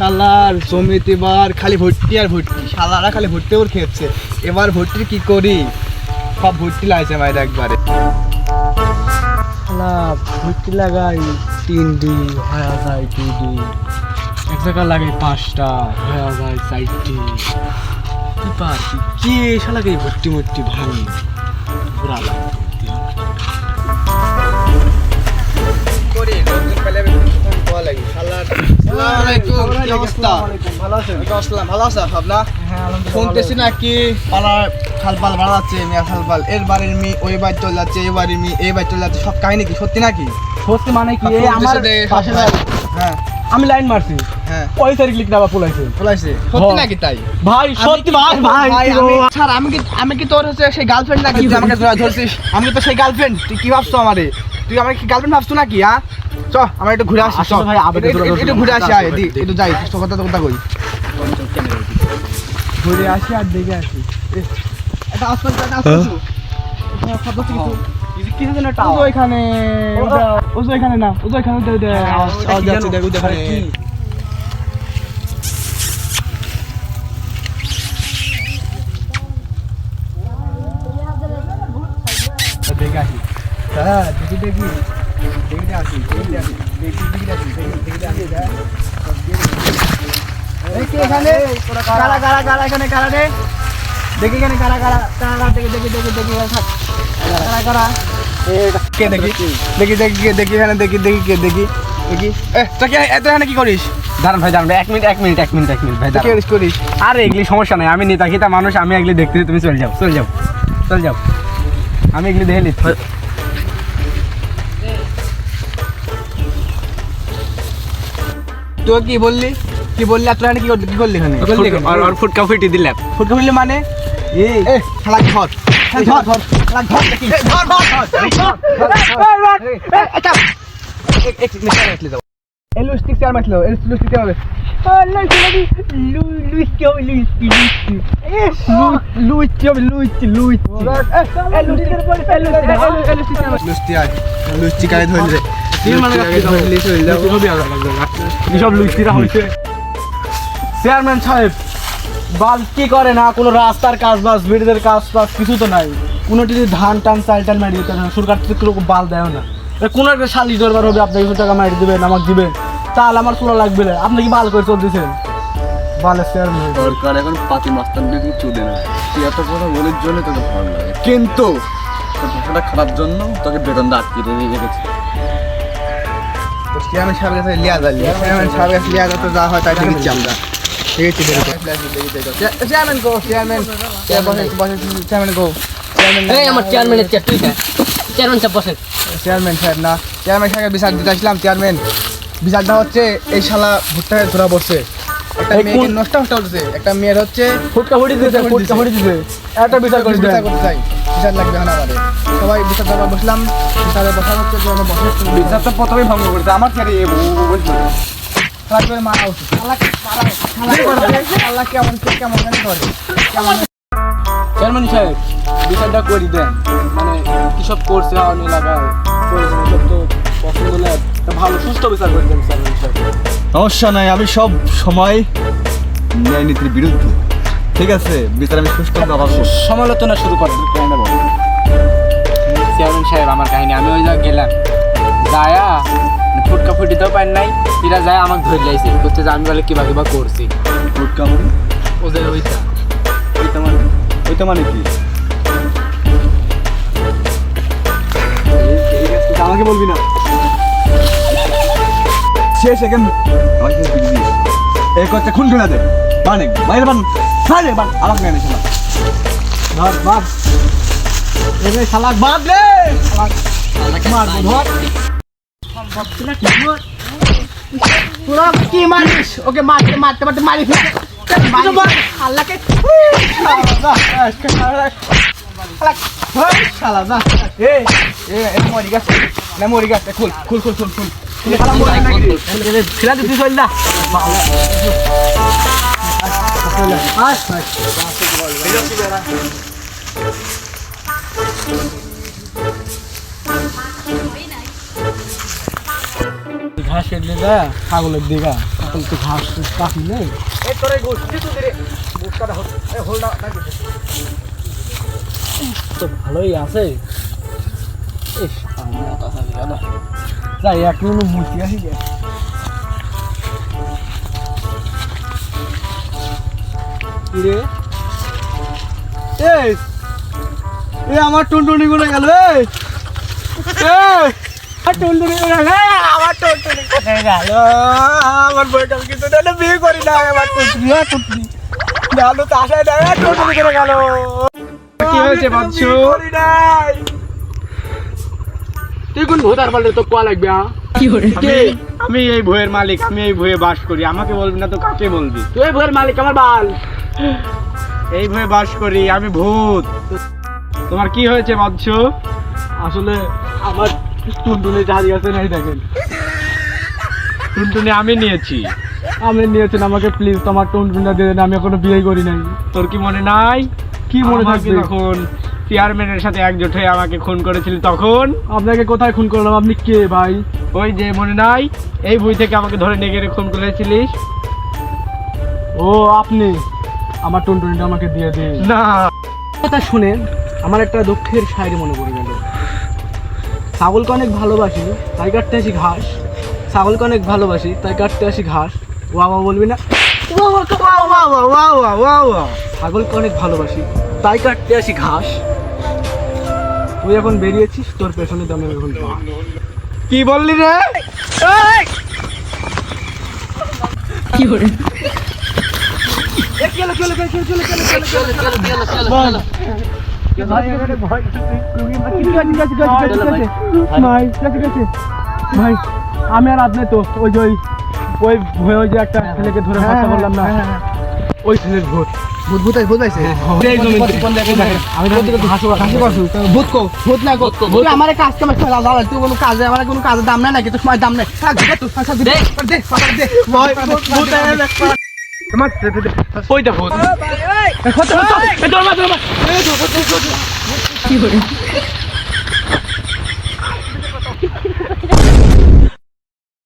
শালার জমিতে এবার খালি ভর্তি আর ভর্তি, শালারা খালি ভর্তি ওর খেয়েছে। এবার ভর্তির কি করি, সব ভর্তি লাগছে মায়ের একবারে। শালা ভর্তি লাগাই 3 দিন হয়ে যায় 2 দিন, এক জায়গা লাগাই 5টা হয়ে যায় 4টি। কি পারছি কি শালাকে ভর্তি মর্তি ভাঙি পুরা লাগে করে রোদ পেলে কোন পাওয়া লাগে। শালার আসসালামু আলাইকুম, কি অবস্থা? ভালো আছেন? আসসালাম, ভালো আছেন আপনা? হ্যাঁ আলহামদুলিল্লাহ। শুনতেছি না কি পালার খালপাল বাড়াচ্ছে, মিয়া খালপাল এর বাড়ির মি ওই বাড়ি চলে যাচ্ছে, এই বাড়ির মি এই বাড়ি চলে যাচ্ছে, সব কাহিনী কি সত্যি নাকি? সত্যি মানে কি এই আমার পাশে হ্যাঁ আমি লাইন মারছি, হ্যাঁ ওই সাইড ক্লিক দাবা ফুলাইছে সত্যি নাকি? তাই ভাই সত্যি ভাই ভাই স্যার আমি কি তোর হচ্ছে সেই গার্লফ্রেন্ড নাকি তুই আমাকে ধরছিস? আমি তো সেই গার্লফ্রেন্ড, তুই কি ভাবছো আমারে? তুই আমাকে কি গার্লফ্রেন্ড ভাবছো নাকি? হ্যাঁ চ আমরা একটু ঘুরে আসি, আসলে ভাই আবেগে একটু ঘুরে আসি, আয় একটু যাই তোর কথা তো কথা কই, ঘুরে আসি আর দেখে আসি। এটা আসমান একটা আসমান শব্দ কিছু কি যেন একটা ওইখানে ওইখানে না ওইখানে আওয়াজ যাচ্ছে, দেখো দেখানে দেখে আসি। হ্যাঁ দেখি দেখি দেখে আসি দেখে আসি দেখে আসি দেখি এখানে কারা কারা কারা এখানে কারা রে দেখি এখানে কারা কারা কারা দেখি দেখি দেখি দেখি কারা কারা কে দেখি দেখি দেখি দেখি এখানে দেখি দেখি কে দেখি দেখি তোকে এত এখানে কি করিস? দাঁড়ান ভাই দাঁড়ান, এক মিনিট ভাই কি করিস? আরে এগুলি সমস্যা নাই, আমি নেতা খেতা মানুষ, আমি এগুলি দেখতেছি, তুমি চলে যাও চলে যাও চলে যাও, আমি এগুলি দেখে নিচ্ছি। তুই কি বললি আর তুই কি করলি এখানে? আর ফুটকা ফুটি দিলাম। ফুটকা ফুটলি মানে এই শালা ঘর ধর ধর শালা ঘর দেখি ধর আচ্ছা এক মিনিট দাও এলুস্টিক চার মারলো এলুস্টিক চার মারবে চেয়ারম্যান সাহেব বাল কি করে না, কোনো রাস্তার কাজ বাস ব্রিজের কাজ বাস কিছু তো নাই, কোনো যদি ধান টান চাল টাল মারি দিতে সরকার থেকে কোনো বাল দেয় না, কোনো একটা শালি দরবার হবে আপনাকে 200 টাকা মারি দেবেন আমাকে দিবেন, তাহলে আমার চুলা লাগবে না, আপনি কি বাল করে চলতেছেন? বালের চেয়ারম্যান সরকার এখন পাতি মাস্তানকে কিছু দেয় না, তুই এত কথা বলার জন্য তোকে ভালো লাগে, কিন্তু তোর ভাষাটা খারাপ জন্য তোকে বেতনটা আটকে রেখেছে। চেয়ারম্যান সাহেবের কাছে লিয়া যায়, চেয়ারম্যান সাহেবের কাছে লিয়া তো যা হয় তাই দেখেছি আমরা। চেয়ারম্যান গো চেয়ারম্যান চেয়ারম্যান গো চেয়ারম্যান সাহেব না, চেয়ারম্যান সাহেব বিচার দিতে আসলাম। চেয়ারম্যান বিচারটা হচ্ছে এই শালা ভুট্টা ধরা পড়ছে, একটা মেয়েকে নষ্ট হচ্ছে, একটা মেয়ের হচ্ছে ফুটকা ফুটি দিতে একটা বিচার করে বিচার করতে চাই, বিচার লাগবে না আমাদের সবাই বিচার দেওয়া বসলাম, বিচারে বসা হচ্ছে বিচার তো প্রথমেই ভঙ্গ করেছে আমার ছেড়ে মারা উচিত। আল্লাহ কেমন কেমন করে কেমন চেয়ারম্যান সাহেব বিচারটা করে দেন, মানে কি সব করছে অন্য এলাকায় করেছে সব তো পছন্দ হলে একটা ভালো সুস্থ বিচার করে দেন চেয়ারম্যান সাহেব। সমস্যা নাই, আমি সব সময় ন্যায় নীতির বিরুদ্ধে, ঠিক আছে? বিচার আমি সুষ্ঠু সমালোচনা শুরু করেন। চেয়ারম্যান সাহেব আমার কাহিনী, আমি ওই জায়গায় গেলাম যায়া ফুটকা ফুটিতেও পাই নাই, এরা যায় আমাকে ধরে লাইছে করতে যে আমি বলে কিবা কিবা করছি। ফুটকা মানে ও যে ওইটা ওইটা মানে কি? আমাকে বলবি না শেষ সেকেন্ড আমাকে দিবি এই করতে খুন করে দে বানে বাইরে বান খালে বান আমাকে মেনে শোনা ধর বাদ এবে শালাক বাদ রে শালাক মার ধর সম্ভব ছিল কি ধর পুরো কি মারিস ওকে মারতে মারতে মারতে মারি ফেলে আল্লাহকে শালা না এ মরি গেছে না মরি গেছে খুল খুল খুল খুল খুল ফিরা দিতে চল না ঘাসের লাগলে যা ছাগলের দিঘা এখন তো ঘাস কাটি নেই তো ভালোই আছে ইস, আমি এত খালি গেল। যাই এক মিনিট মুচি আসি গে। কি রে এই এ আমার টুনটুনি গুলো গেল আমার টুনটুনি গুলো গেল আমার টুনটুনি কোথায় গেল আমার বইটা কিন্তু না বিয়ে করি না আমার টুনটুনি টুনটুনি ভালো তো আশায় না টুনটুনি করে গেল কি হয়েছে বাচ্চু তুই কোন ভূত আর বললে তো কোয়া লাগবে কি করে আমি এই ভুঁয়ের মালিক, আমি এই ভুঁয়ে বাস করি। আমাকে বলবি না তো কাকে বলবি? তুই ভূতের মালিক আমার বাল এই ভুঁয়ে বাস করি, আমি ভূত। তোমার কি হয়েছে বাচ্চু? আসলে আমার টুনটুনি জাহাজ আছে নাই দেখেন টুনটুনি আমি নিয়েছি। আমি নিয়েছেন আমাকে প্লিজ তোমার টুনটুনিটা দিয়ে দেন আমি এখনো বিয়ে করি নাই তোর কি মনে নাই? কি মনে আমাকে থাকবে তখন চেয়ারম্যানের সাথে একজোট হয়ে আমাকে খুন করেছিলি তখন? আপনাকে কোথায় খুন করলাম আপনি কে ভাই ওই যে মনে নাই, এই ভুঁই থেকে আমাকে ধরে নিয়ে গিয়ে খুন করেছিলিস। ও আপনি আমার টুনটুনিটা আমাকে দিয়ে দিন না কথা শুনেন আমার একটা দুঃখের শায়রি মনে পড়ে গেল ছাগলকে অনেক ভালোবাসি তাই কাটতে আসি ঘাস ছাগলকে অনেক ভালোবাসি তাই কাটতে আসি ঘাস বাবা বলবি না ছাগলকে অনেক ভালোবাসি তাই কাটতে আসি ঘাস তুই এখন বেরিয়েছিস তোর পেছনে তো আমি এখন যাবো। কি বললি রে? কি করে ভাই আমি আর আপনি তো ওই যে ওই ওই যে একটা ছেলেকে ধরে হত্যা করলাম না ওই ছেলের ভূত আমার কাজ কাম তুই কোনো কাজে আমার কোনো কাজের দাম নাই নাকি তোর সময় দাম নাই ওইটা ভূত। কি করে